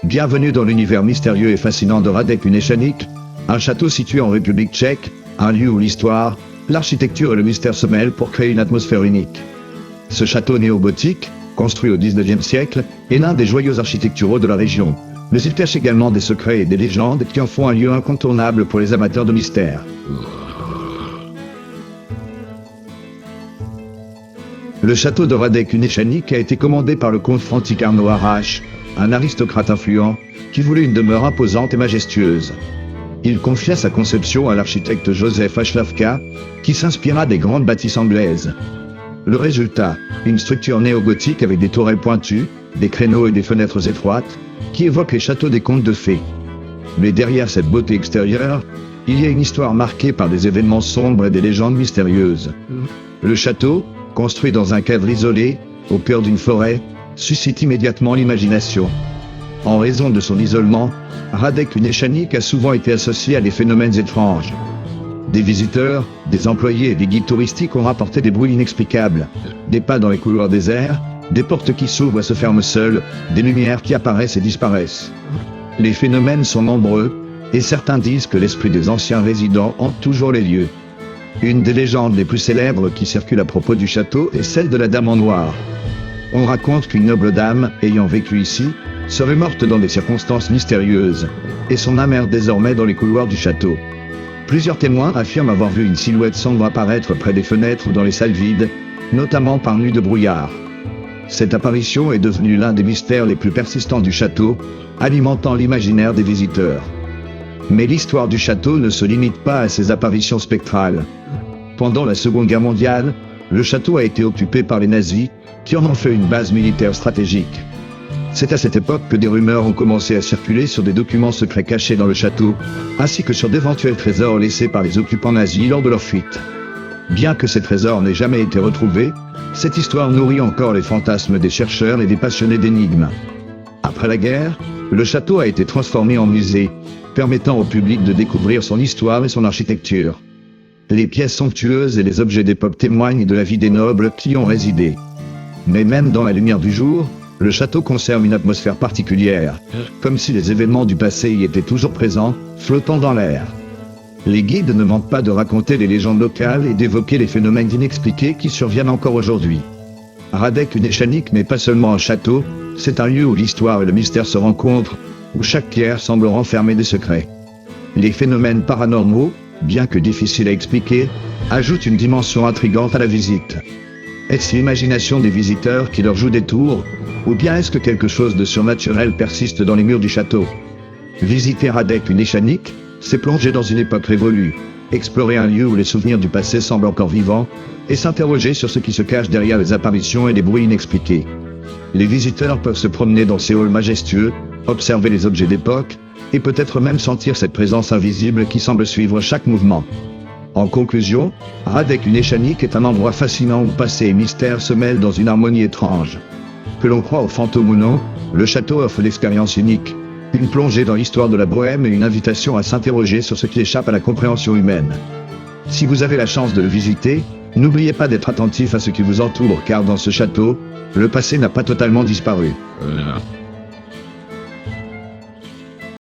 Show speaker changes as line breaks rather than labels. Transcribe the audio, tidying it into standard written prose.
Bienvenue dans l'univers mystérieux et fascinant de Hradec Uneschanik, un château situé en République tchèque, un lieu où l'histoire, l'architecture et le mystère se mêlent pour créer une atmosphère unique. Ce château néo-gothique, construit au XIXe siècle, est l'un des joyaux architecturaux de la région, mais il cache également des secrets et des légendes qui en font un lieu incontournable pour les amateurs de mystère. Le château de Hradec Uneschanik a été commandé par le comte František Arnaud Arrache, un aristocrate influent, qui voulait une demeure imposante et majestueuse. Il confia sa conception à l'architecte Joseph Hašlavka, qui s'inspira des grandes bâtisses anglaises. Le résultat, une structure néo-gothique avec des tourelles pointues, des créneaux et des fenêtres étroites, qui évoquent les châteaux des contes de fées. Mais derrière cette beauté extérieure, il y a une histoire marquée par des événements sombres et des légendes mystérieuses. Le château, construit dans un cadre isolé, au cœur d'une forêt, suscite immédiatement l'imagination. En raison de son isolement, Hradec Uneschanik a souvent été associé à des phénomènes étranges. Des visiteurs, des employés et des guides touristiques ont rapporté des bruits inexplicables, des pas dans les couloirs déserts, des portes qui s'ouvrent et se ferment seules, des lumières qui apparaissent et disparaissent. Les phénomènes sont nombreux, et certains disent que l'esprit des anciens résidents hante toujours les lieux. Une des légendes les plus célèbres qui circulent à propos du château est celle de la Dame en Noir. On raconte qu'une noble dame, ayant vécu ici, serait morte dans des circonstances mystérieuses, et son âme erre désormais dans les couloirs du château. Plusieurs témoins affirment avoir vu une silhouette sombre apparaître près des fenêtres ou dans les salles vides, notamment par nuit de brouillard. Cette apparition est devenue l'un des mystères les plus persistants du château, alimentant l'imaginaire des visiteurs. Mais l'histoire du château ne se limite pas à ces apparitions spectrales. Pendant la Seconde Guerre mondiale, le château a été occupé par les nazis, qui en ont fait une base militaire stratégique. C'est à cette époque que des rumeurs ont commencé à circuler sur des documents secrets cachés dans le château, ainsi que sur d'éventuels trésors laissés par les occupants nazis lors de leur fuite. Bien que ces trésors n'aient jamais été retrouvés, cette histoire nourrit encore les fantasmes des chercheurs et des passionnés d'énigmes. Après la guerre, le château a été transformé en musée, permettant au public de découvrir son histoire et son architecture. Les pièces somptueuses et les objets d'époque témoignent de la vie des nobles qui y ont résidé. Mais même dans la lumière du jour, le château conserve une atmosphère particulière, comme si les événements du passé y étaient toujours présents, flottant dans l'air. Les guides ne manquent pas de raconter les légendes locales et d'évoquer les phénomènes inexpliqués qui surviennent encore aujourd'hui. Hradec Uneschanik n'est pas seulement un château, c'est un lieu où l'histoire et le mystère se rencontrent, où chaque pierre semble renfermer des secrets. Les phénomènes paranormaux, bien que difficiles à expliquer, ajoutent une dimension intrigante à la visite. Est-ce l'imagination des visiteurs qui leur joue des tours, ou bien est-ce que quelque chose de surnaturel persiste dans les murs du château? Visiter Hradec Uneschanik, c'est plonger dans une époque révolue, explorer un lieu où les souvenirs du passé semblent encore vivants, et s'interroger sur ce qui se cache derrière les apparitions et les bruits inexpliqués. Les visiteurs peuvent se promener dans ces halls majestueux, observer les objets d'époque, et peut-être même sentir cette présence invisible qui semble suivre chaque mouvement. En conclusion, Hradec Uneschanik est un endroit fascinant où passé et mystère se mêlent dans une harmonie étrange. Que l'on croit aux fantômes ou non, le château offre l'expérience unique, une plongée dans l'histoire de la Bohème et une invitation à s'interroger sur ce qui échappe à la compréhension humaine. Si vous avez la chance de le visiter, n'oubliez pas d'être attentif à ce qui vous entoure car dans ce château, le passé n'a pas totalement disparu.